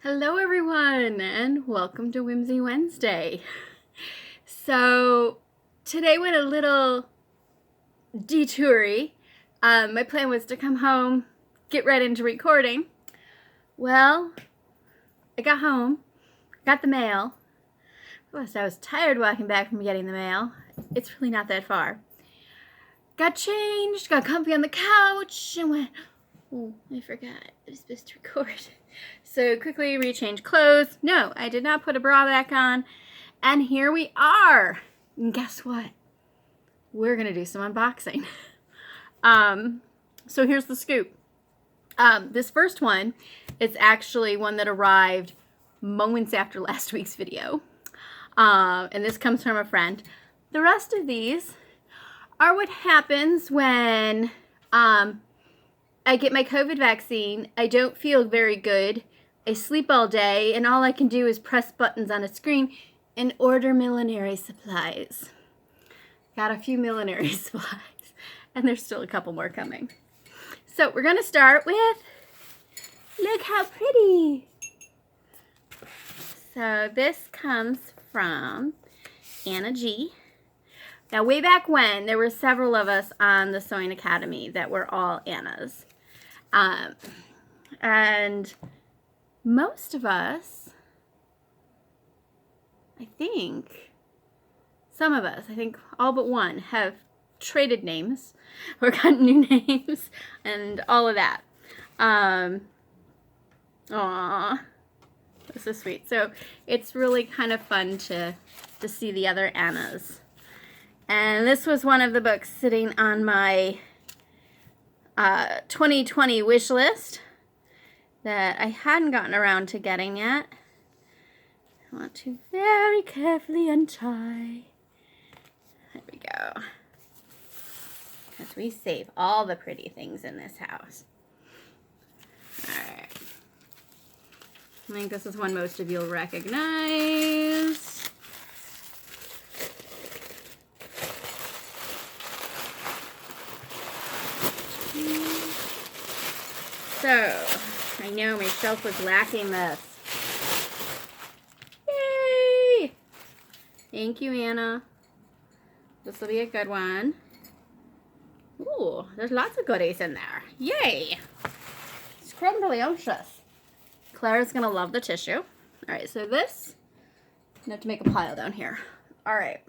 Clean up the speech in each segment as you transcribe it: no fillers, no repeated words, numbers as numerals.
Hello everyone and welcome to Whimsy Wednesday. So today went a little detoury. My plan was to come home, get right into recording. Well, I got home, got the mail. I was tired walking back from getting the mail. It's really not that far. Got changed, got comfy on the couch, and went, oh, I forgot. I was supposed to record. So quickly rechange clothes. No, I did not put a bra back on. And here we are. And guess what? We're going to do some unboxing. So here's the scoop. This first one is actually one that arrived moments after last week's video. And this comes from a friend. The rest of these are what happens when I get my COVID vaccine. I don't feel very good. I sleep all day, and all I can do is press buttons on a screen and order Millinery supplies. Got a few Millinery supplies, and there's still a couple more coming. So we're going to start with, look how pretty. So this comes from Anna G. Now, way back when, there were several of us on the Sewing Academy that were all Annas. And most of us, I think all but one have traded names or gotten new names and all of that. Aww, this is sweet. So it's really kind of fun to see the other Annas. And this was one of the books sitting on my 2020 wish list that I hadn't gotten around to getting yet. I want to very carefully untie. There we go. Because we save all the pretty things in this house. Alright. I think this is one most of you'll recognize. So, I know my shelf was lacking this. Yay! Thank you, Anna. This will be a good one. Ooh, there's lots of goodies in there. Yay! Scrumdiddlyumptious. Clara's gonna love the tissue. Alright, so this, I have to make a pile down here. Alright.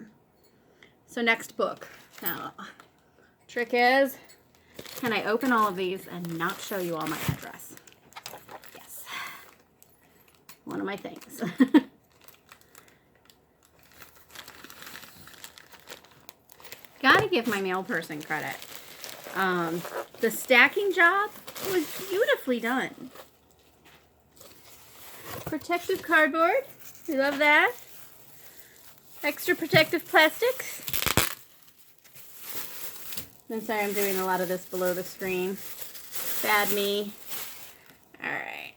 So next book. Now, trick is, can I open all of these and not show you all my address? Yes. One of my things. Gotta give my mail person credit. The stacking job was beautifully done. Protective cardboard. We love that. Extra protective plastics. I'm sorry, I'm doing a lot of this below the screen. Bad me. Alright.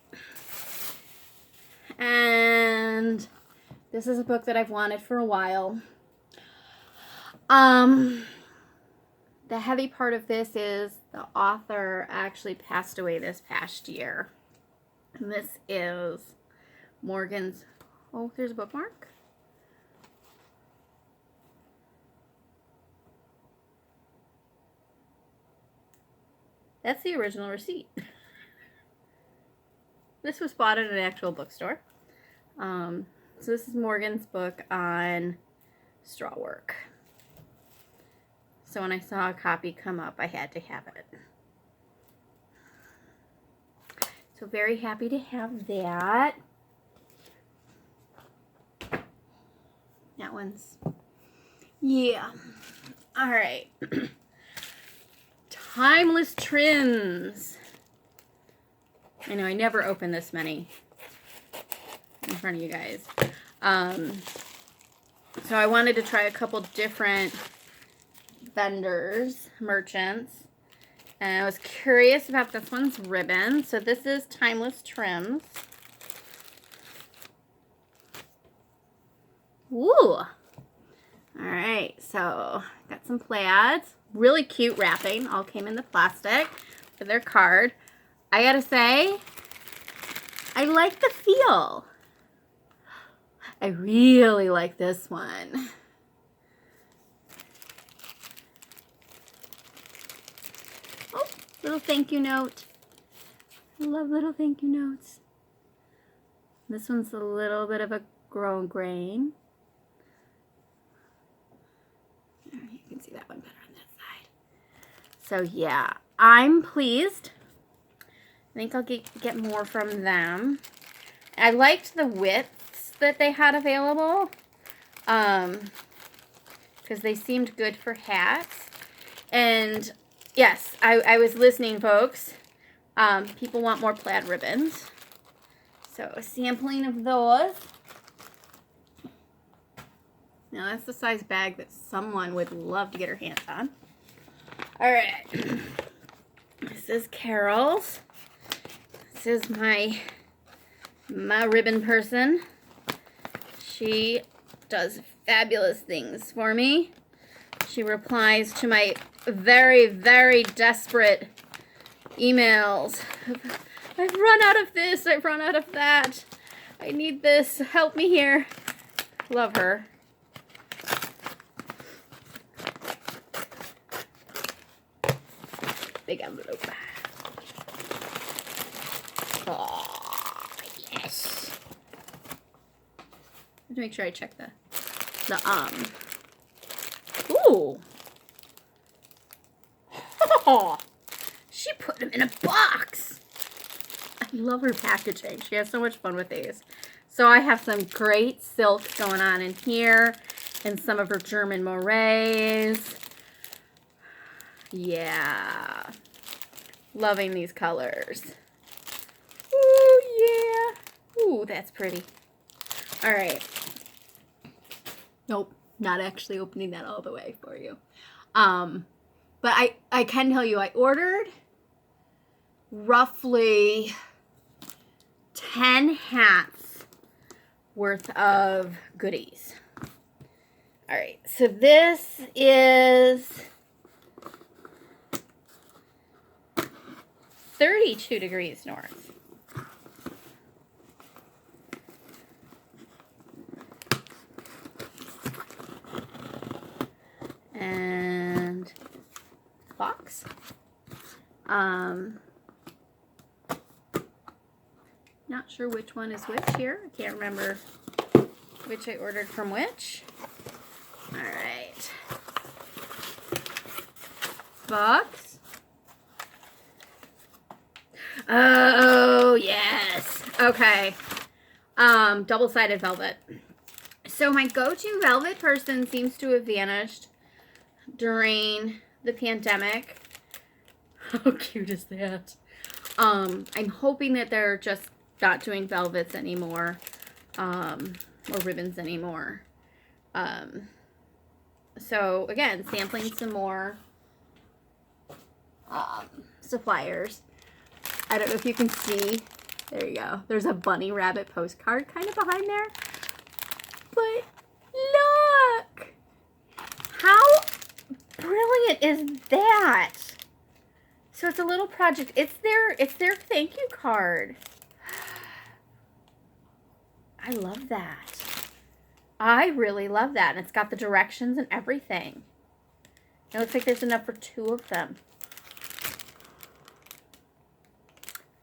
And this is a book that I've wanted for a while. The heavy part of this is the author actually passed away this past year. And this is Morgan's... Oh, there's a bookmark. That's the original receipt. This was bought at an actual bookstore. So this is Morgan's book on straw work. So when I saw a copy come up, I had to have it. So very happy to have that. That one's... Yeah. Alright. Timeless Trims. I know I never open this many in front of you guys. So I wanted to try a couple different vendors, merchants. And I was curious about this one's ribbon. So this is Timeless Trims. Ooh. Alright, so got some plaids. Really cute wrapping. All came in the plastic with their card. I gotta say, I like the feel. I really like this one. Oh, little thank you note. I love little thank you notes. This one's a little bit of a grown grain. You can see that one better on that side. So yeah, I'm pleased. I think I'll get more from them. I liked the widths that they had available because they seemed good for hats. And yes, I was listening, folks. People want more plaid ribbons. So a sampling of those. Now that's the size bag that someone would love to get her hands on. All right. This is Carol's. This is my ribbon person. She does fabulous things for me. She replies to my very, very desperate emails. I've run out of this. I've run out of that. I need this. Help me here. Love her. Big envelope. Oh, yes. I have to make sure I check the Ooh. Oh, she put them in a box. I love her packaging. She has so much fun with these. So I have some great silk going on in here and some of her German morets. Yeah. Loving these colors. Ooh, yeah. Ooh, that's pretty. All right. Nope, not actually opening that all the way for you. But I can tell you I ordered roughly 10 hats worth of goodies. All right, so this is 32 degrees north. And box. Not sure which one is which here. I can't remember which I ordered from which. All right. Box. Oh, yes. Okay. Double-sided velvet. So my go-to velvet person seems to have vanished during the pandemic. How cute is that? I'm hoping that they're just not doing velvets anymore, or ribbons anymore. So again, sampling some more suppliers. I don't know if you can see. There you go. There's a bunny rabbit postcard kind of behind there. But look! How brilliant is that? So it's a little project. It's their thank you card. I love that. I really love that. And it's got the directions and everything. It looks like there's enough for 2 of them.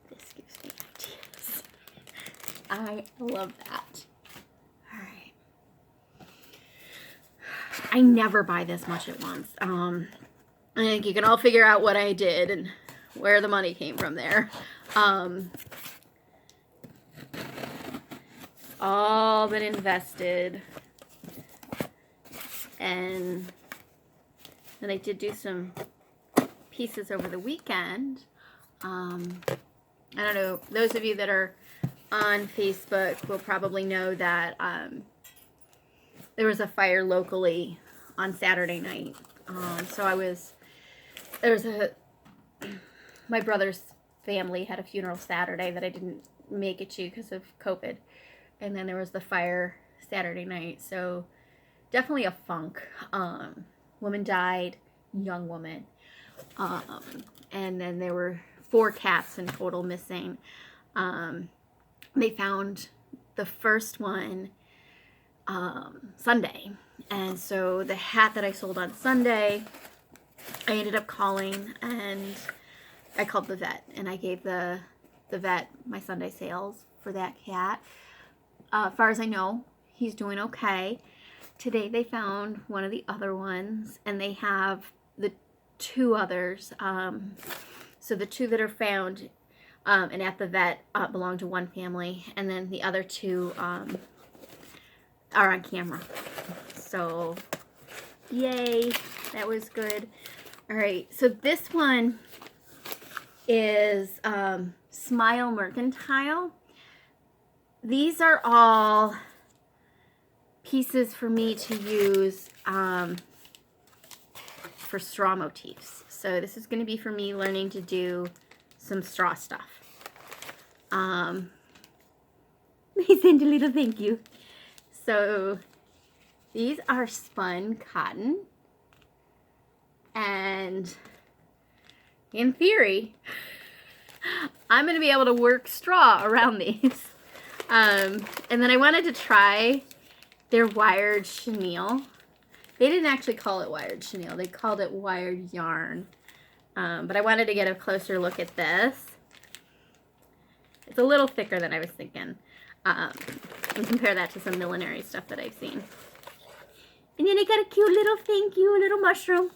This gives me ideas. I love that. All right. I never buy this much at once. I think you can all figure out what I did and where the money came from there. All been invested. And then I did do some pieces over the weekend. I don't know, those of you that are on Facebook will probably know that there was a fire locally on Saturday night. My brother's family had a funeral Saturday that I didn't make it to because of COVID. And then there was the fire Saturday night. So definitely a funk. Woman died, young woman. And then there were 4 cats in total missing. they found the first one Sunday. And so the hat that I sold on Sunday, I ended up calling, and I called the vet, and I gave the vet my Sunday sales for that cat. As far as I know, he's doing okay. Today they found one of the other ones, and they have the two others. So the two that are found and at the vet belong to one family, and then the other two are on camera. So yay, that was good. All right, so this one is Smile Mercantile. These are all pieces for me to use for straw motifs. So this is going to be for me learning to do some straw stuff. They sent a little thank you. So these are spun cotton, and in theory, I'm going to be able to work straw around these. And then I wanted to try their wired chenille. They didn't actually call it wired chenille. They called it wired yarn. But I wanted to get a closer look at this. It's a little thicker than I was thinking. And compare that to some millinery stuff that I've seen. And then I got a cute little thank you, a little mushroom.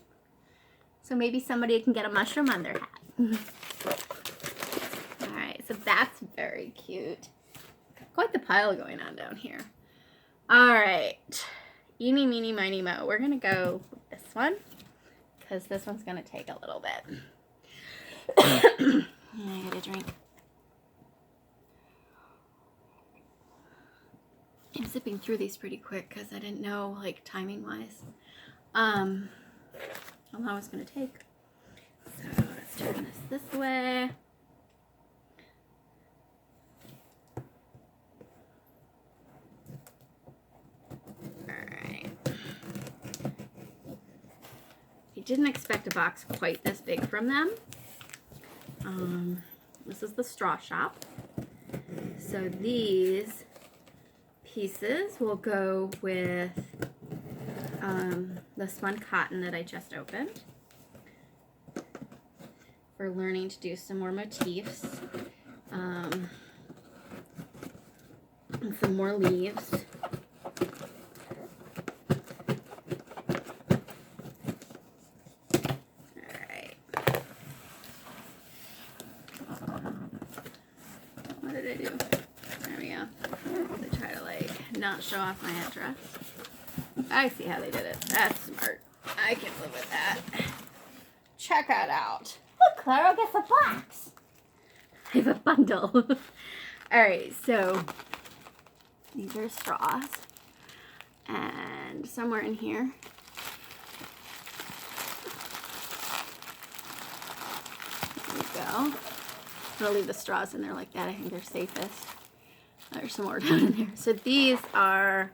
So maybe somebody can get a mushroom on their hat. Alright, so that's very cute. Quite the pile going on down here. Alright. Eeny, meeny, miny, mo. We're going to go with this one, because this one's going to take a little bit. I got a drink. I'm zipping through these pretty quick because I didn't know, like, timing-wise, how long it was going to take. So let's turn this way. Alright. I didn't expect a box quite this big from them. This is the Straw Shop. So these pieces will go with the spun cotton that I just opened for learning to do some more motifs and some more leaves. Alright. What did I do? There we go. They try to, like, not show off my address. I see how they did it. That's smart. I can live with that. Check it out. Look, Clara gets a box. I have a bundle. Alright, so these are straws. And somewhere in here, there we go. I'm going to leave the straws in there like that. I think they're safest. There's some more down in there. So these are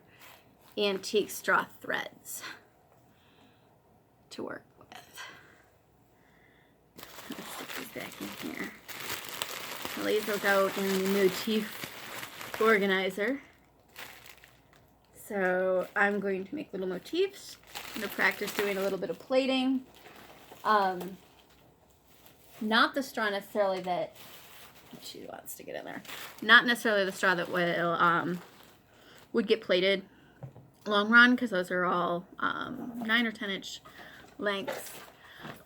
antique straw threads to work with. Let's stick these back in here. So these will go in the motif organizer. So I'm going to make little motifs. I'm going to practice doing a little bit of plaiting. Not the straw necessarily that she wants to get in there. Not necessarily the straw that will would get plaited long run, because those are all 9 or 10 inch lengths.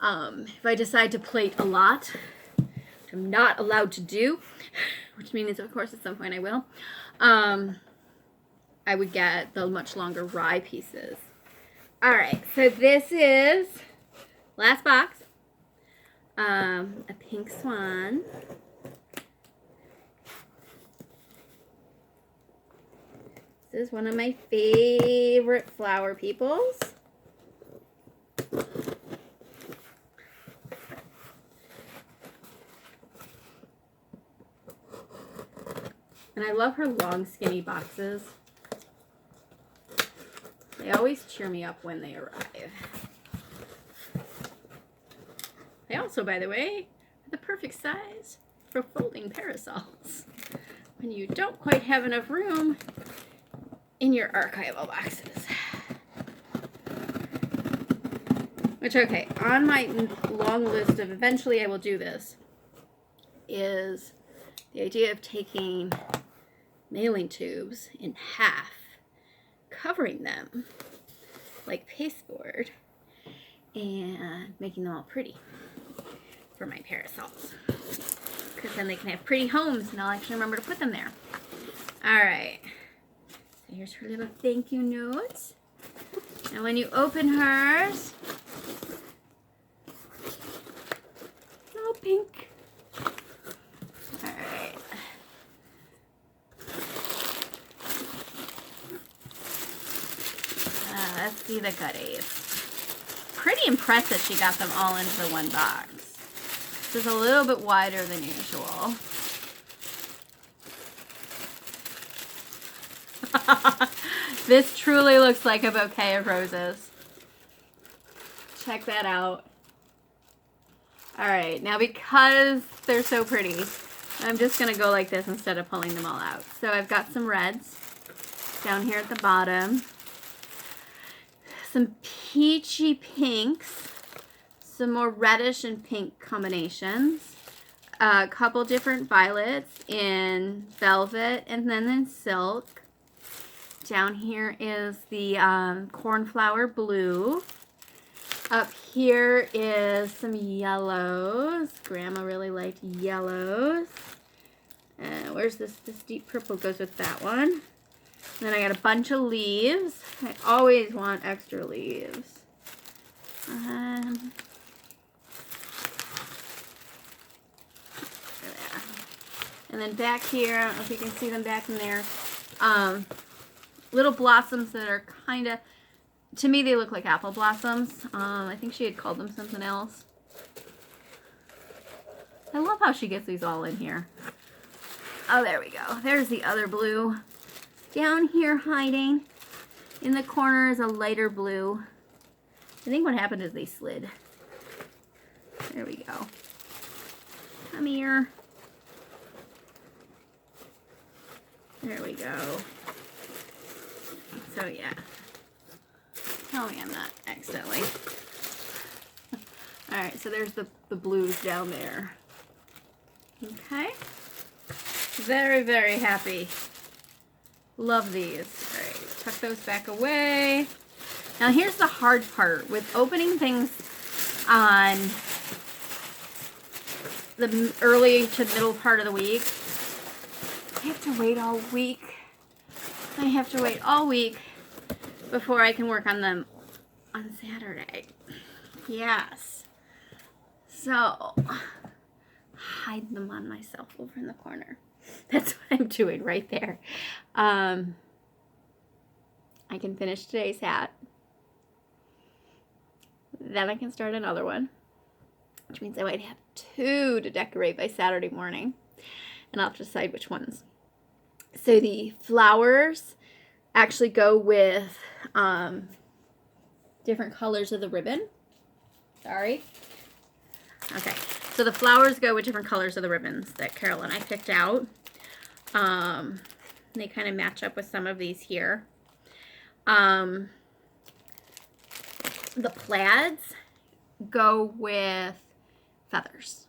If I decide to plait a lot, which I'm not allowed to do, which means of course at some point I will, I would get the much longer rye pieces. Alright, so this is last box. A pink swan. This is one of my favorite flower peoples. And I love her long, skinny boxes. They always cheer me up when they arrive. They also, by the way, are the perfect size for folding parasols. when you don't quite have enough room in your archival boxes. Which, okay, on my long list of eventually I will do this is the idea of taking mailing tubes in half, covering them like pasteboard, and making them all pretty for my parasols. Because then they can have pretty homes and I'll actually remember to put them there. Alright, so here's her little thank you notes. And when you open hers, oh, pink. Alright. Let's see the goodies. Pretty impressed that she got them all into the one box. This is a little bit wider than usual. This truly looks like a bouquet of roses. Check that out. Alright, now because they're so pretty, I'm just going to go like this instead of pulling them all out. So I've got some reds down here at the bottom. Some peachy pinks. Some more reddish and pink combinations. A couple different violets in velvet and then in silk. Down here is the cornflower blue. Up here is some yellows. Grandma really liked yellows. And where's this? This deep purple goes with that one. And then I got a bunch of leaves. I always want extra leaves. And then back here, I don't know if you can see them back in there, little blossoms that are kind of, to me they look like apple blossoms. I think she had called them something else. I love how she gets these all in here. Oh, there we go. There's the other blue. Down here hiding in the corner is a lighter blue. I think what happened is they slid. There we go. Come here. There we go. So yeah. Tell me I'm not accidentally. Alright, so there's the blues down there. Okay. Very, very happy. Love these. Alright, tuck those back away. Now here's the hard part with opening things on the early to middle part of the week. I have to wait all week. I have to wait all week before I can work on them on Saturday. Yes. So, hide them on myself over in the corner. That's what I'm doing right there. I can finish today's hat. Then I can start another one, which means I might have 2 to decorate by Saturday morning. And I'll have to decide which ones. So the flowers actually go with different colors of the ribbon. Sorry. Okay. So the flowers go with different colors of the ribbons that Carol and I picked out. They kind of match up with some of these here. The plaids go with feathers.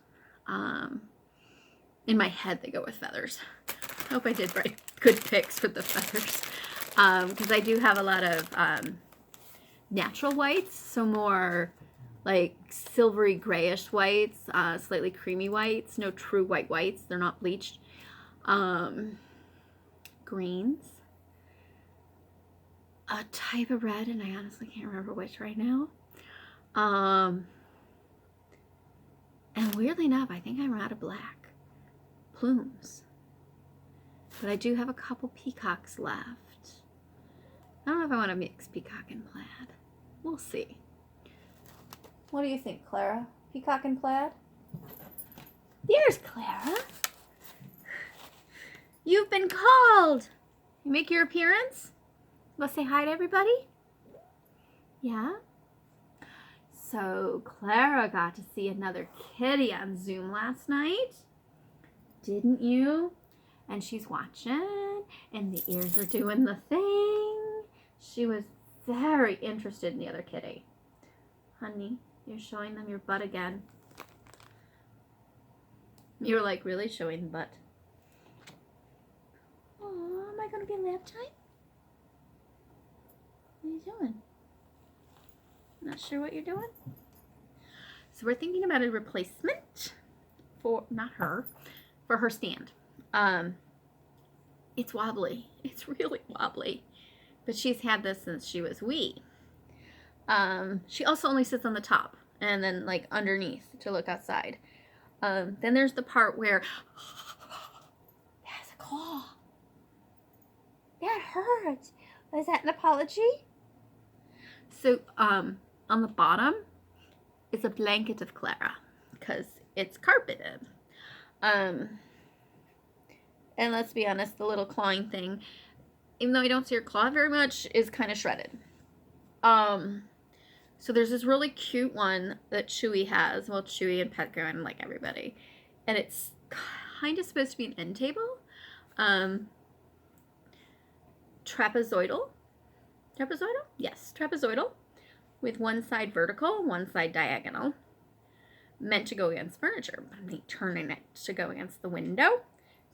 In my head, they go with feathers. I hope I did write good picks with the feathers. Because I do have a lot of natural whites, so more like silvery grayish whites, slightly creamy whites, no true whites. They're not bleached. Greens. A type of red, and I honestly can't remember which right now. And weirdly enough, I think I'm out of black. Plumes. But I do have a couple peacocks left. I don't know if I want to mix peacock and plaid. We'll see. What do you think, Clara? Peacock and plaid? There's Clara. You've been called. You make your appearance? Go say hi to everybody? Yeah? So Clara got to see another kitty on Zoom last night. Didn't you? and she's watching, and the ears are doing the thing. She was very interested in the other kitty. Honey, you're showing them your butt again. You were like, really showing the butt? Oh, am I going to be lap time? What are you doing? Not sure what you're doing? So we're thinking about a replacement for, not her, for her stand. It's wobbly. It's really wobbly. But she's had this since she was wee. She also only sits on the top and then like underneath to look outside. Then there's the part where that's a claw. That hurts. Was that an apology? So on the bottom is a blanket of Clara because it's carpeted. And let's be honest, the little clawing thing, even though I don't see her claw very much, is kind of shredded. So there's this really cute one that Chewy has. Well, Chewy and Petco and like everybody. And it's kind of supposed to be an end table. Trapezoidal. Trapezoidal? Yes, trapezoidal. With one side vertical, one side diagonal. Meant to go against furniture. But I'm turning it to go against the window.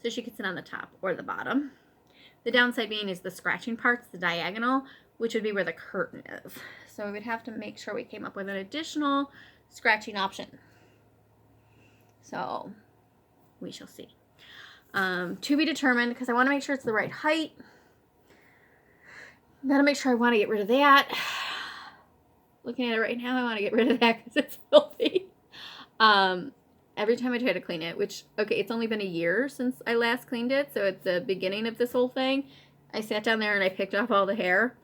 So she could sit on the top or the bottom. The downside being is the scratching part's the diagonal, which would be where the curtain is. So we would have to make sure we came up with an additional scratching option. So we shall see. To be determined, because I want to make sure it's the right height. Gotta make sure I want to get rid of that. Looking at it right now, I want to get rid of that because it's filthy. Every time I try to clean it, which, okay, it's only been a year since I last cleaned it, so at the beginning of this whole thing, I sat down there and I picked off all the hair.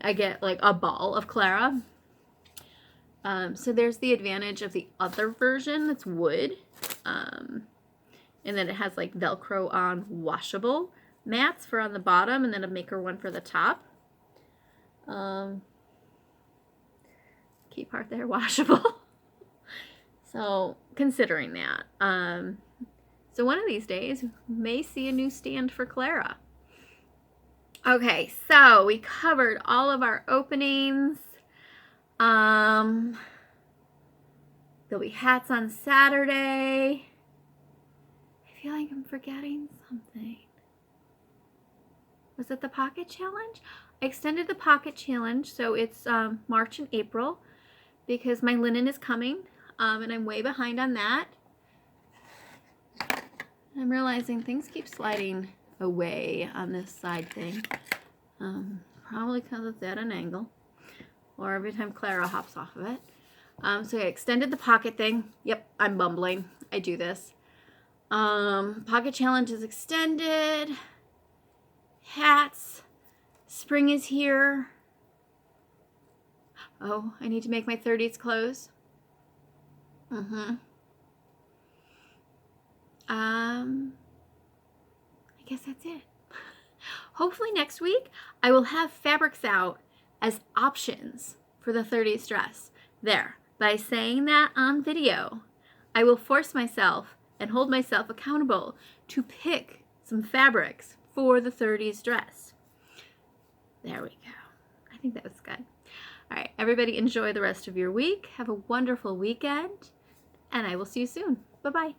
I get like a ball of Clara. So there's the advantage of the other version that's wood. And then it has like Velcro on washable mats for on the bottom and then a maker one for the top. Key part there, washable. So considering that. So one of these days we may see a new stand for Clara. Okay, so we covered all of our openings. There'll be hats on Saturday. I feel like I'm forgetting something. Was it the pocket challenge? I extended the pocket challenge, so it's March and April because my linen is coming, and I'm way behind on that. I'm realizing things keep sliding away on this side thing. Probably because it's at an angle. Or every time Clara hops off of it. So I extended the pocket thing. Yep, I'm bumbling. I do this. Pocket challenge is extended. Hats. Spring is here. Oh, I need to make my 30s clothes. I guess that's it. Hopefully next week I will have fabrics out as options for the 30s dress. There, by saying that on video, I will force myself and hold myself accountable to pick some fabrics for the 30s dress. There we go. I think that was good. All right, everybody enjoy the rest of your week. Have a wonderful weekend, and I will see you soon. Bye-bye.